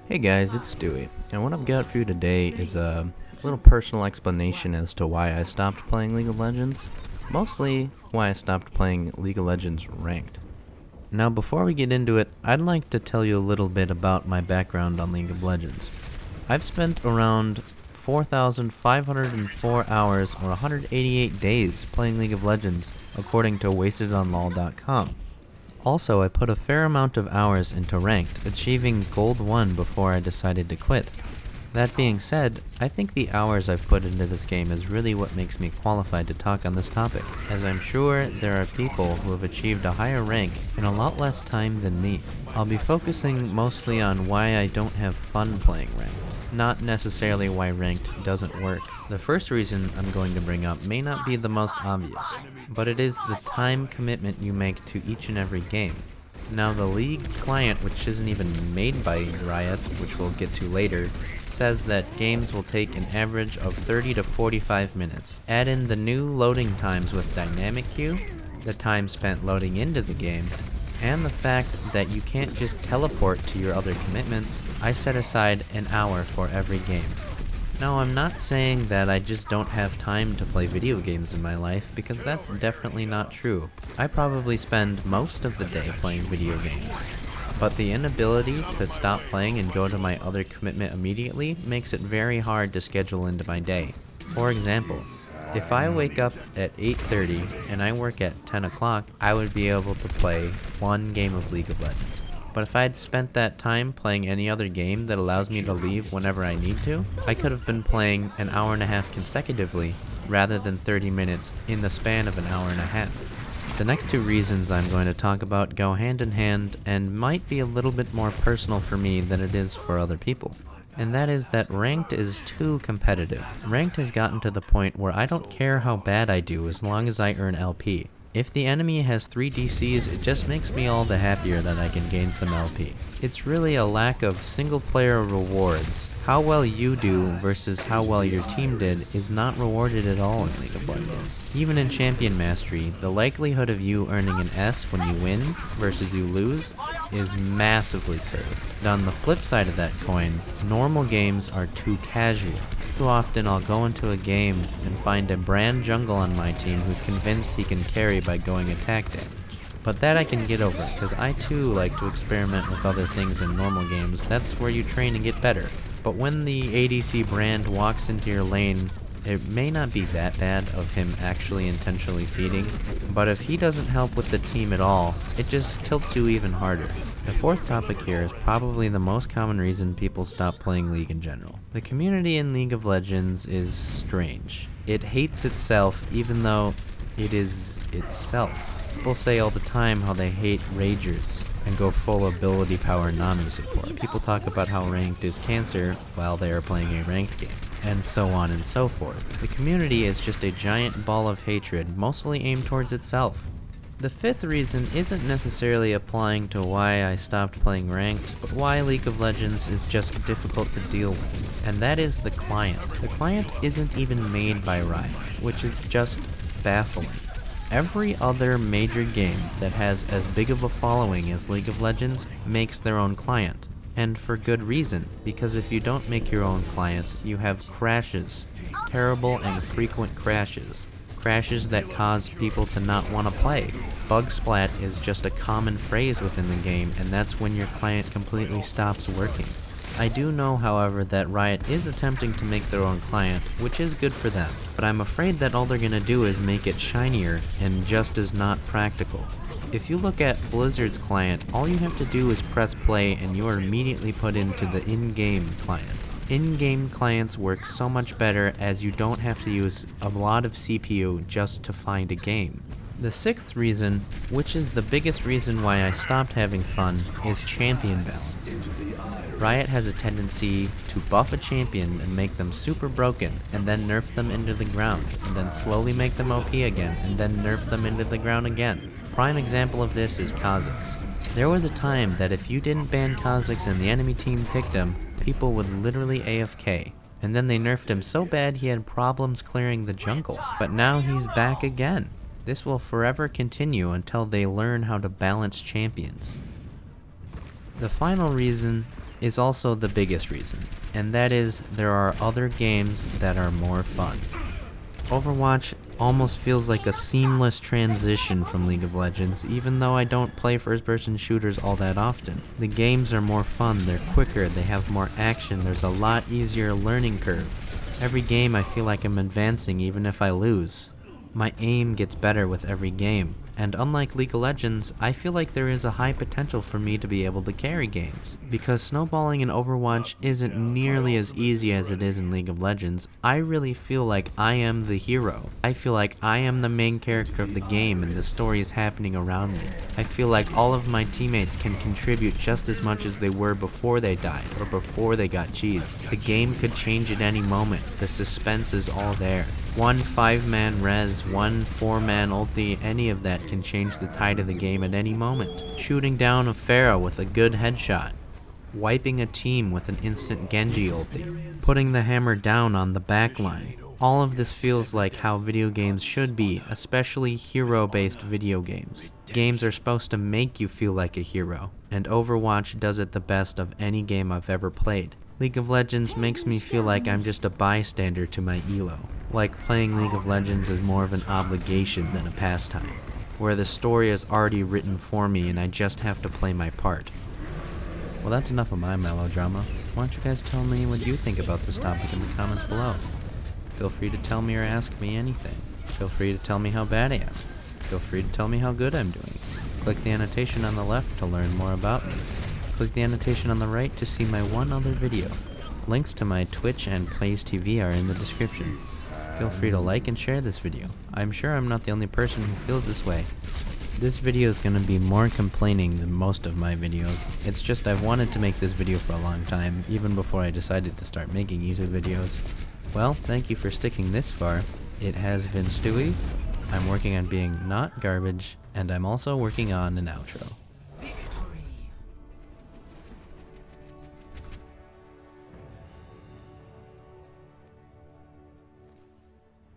Hey guys, it's Stewie, and what I've got for you today is a little personal explanation as to why I stopped playing League of Legends. Mostly why I stopped playing League of Legends Ranked. Now before we get into it, I'd like to tell you a little bit about my background on League of Legends. I've spent around 4,504 hours or 188 days playing League of Legends, according to wastedonlol.com. Also, I put a fair amount of hours into Ranked, achieving Gold 1 before I decided to quit. That being said, I think the hours I've put into this game is really what makes me qualified to talk on this topic, as I'm sure there are people who have achieved a higher rank in a lot less time than me. I'll be focusing mostly on why I don't have fun playing Ranked, not necessarily why Ranked doesn't work. The first reason I'm going to bring up may not be the most obvious, but it is the time commitment you make to each and every game. Now the League client, which isn't even made by Riot, which we'll get to later, says that games will take an average of 30 to 45 minutes. Add in the new loading times with dynamic queue, the time spent loading into the game, and the fact that you can't just teleport to your other commitments. I set aside an hour for every game. Now, I'm not saying that I just don't have time to play video games in my life, because that's definitely not true. I probably spend most of the day playing video games. But the inability to stop playing and go to my other commitment immediately makes it very hard to schedule into my day. For example, if I wake up at 8:30 and I work at 10 o'clock, I would be able to play one game of League of Legends. But if I had spent that time playing any other game that allows me to leave whenever I need to, I could have been playing an hour and a half consecutively rather than 30 minutes in the span of an hour and a half. The next two reasons I'm going to talk about go hand in hand and might be a little bit more personal for me than it is for other people. And that is that Ranked is too competitive. Ranked has gotten to the point where I don't care how bad I do as long as I earn LP. If the enemy has 3 DCs, it just makes me all the happier that I can gain some LP. It's really a lack of single-player rewards. How well you do versus how well your team did is not rewarded at all in League of Legends. Even in Champion Mastery, the likelihood of you earning an S when you win versus you lose is massively curved. On the flip side of that coin, normal games are too casual. Too often I'll go into a game and find a brand jungle on my team who's convinced he can carry by going attack damage. But that I can get over, because I too like to experiment with other things in normal games. That's where you train and get better. But when the ADC brand walks into your lane, it may not be that bad of him actually intentionally feeding, but if he doesn't help with the team at all, it just tilts you even harder. The fourth topic here is probably the most common reason people stop playing League in general. The community in League of Legends is strange. It hates itself even though it is itself. People say all the time how they hate Ragers and go full ability power Nami support. People talk about how Ranked is cancer while they are playing a ranked game, and so on and so forth. The community is just a giant ball of hatred, mostly aimed towards itself. The fifth reason isn't necessarily applying to why I stopped playing Ranked, but why League of Legends is just difficult to deal with, and that is the client. The client isn't even made by Riot, which is just baffling. Every other major game that has as big of a following as League of Legends makes their own client. And for good reason, because if you don't make your own client, you have crashes. Terrible and frequent crashes. Crashes that cause people to not want to play. Bug splat is just a common phrase within the game, and that's when your client completely stops working. I do know, however, that Riot is attempting to make their own client, which is good for them, but I'm afraid that all they're gonna do is make it shinier and just as not practical. If you look at Blizzard's client, all you have to do is press play and you are immediately put into the in-game client. In-game clients work so much better as you don't have to use a lot of CPU just to find a game. The sixth reason, which is the biggest reason why I stopped having fun, is champion balance. Riot has a tendency to buff a champion and make them super broken, and then nerf them into the ground, and then slowly make them OP again, and then nerf them into the ground again. Prime example of this is Kha'Zix. There was a time that if you didn't ban Kha'Zix and the enemy team picked him, people would literally AFK. And then they nerfed him so bad he had problems clearing the jungle. But now he's back again. This will forever continue until they learn how to balance champions. The final reason is also the biggest reason, and that is there are other games that are more fun. Overwatch almost feels like a seamless transition from League of Legends, even though I don't play first-person shooters all that often. The games are more fun, they're quicker, they have more action, there's a lot easier learning curve. Every game I feel like I'm advancing even if I lose. My aim gets better with every game, and unlike League of Legends, I feel like there is a high potential for me to be able to carry games. Because snowballing in Overwatch isn't nearly as easy as it is in League of Legends, I really feel like I am the hero. I feel like I am the main character of the game and the story is happening around me. I feel like all of my teammates can contribute just as much as they were before they died, or before they got cheesed. The game could change at any moment, the suspense is all there. One 5-man res, one 4-man ulti, any of that can change the tide of the game at any moment. Shooting down a Pharah with a good headshot. Wiping a team with an instant Genji ulti. Putting the hammer down on the backline. All of this feels like how video games should be, especially hero-based video games. Games are supposed to make you feel like a hero, and Overwatch does it the best of any game I've ever played. League of Legends makes me feel like I'm just a bystander to my elo. Like playing League of Legends is more of an obligation than a pastime, where the story is already written for me and I just have to play my part. Well, that's enough of my melodrama. Why don't you guys tell me what you think about this topic in the comments below? Feel free to tell me or ask me anything. Feel free to tell me how bad I am. Feel free to tell me how good I'm doing. Click the annotation on the left to learn more about me. Click the annotation on the right to see my one other video. Links to my Twitch and Plays TV are in the description. Feel free to like and share this video. I'm sure I'm not the only person who feels this way. This video is going to be more complaining than most of my videos. It's just I've wanted to make this video for a long time, even before I decided to start making YouTube videos. Well, thank you for sticking this far. It has been Stewie. I'm working on being not garbage, and I'm also working on an outro.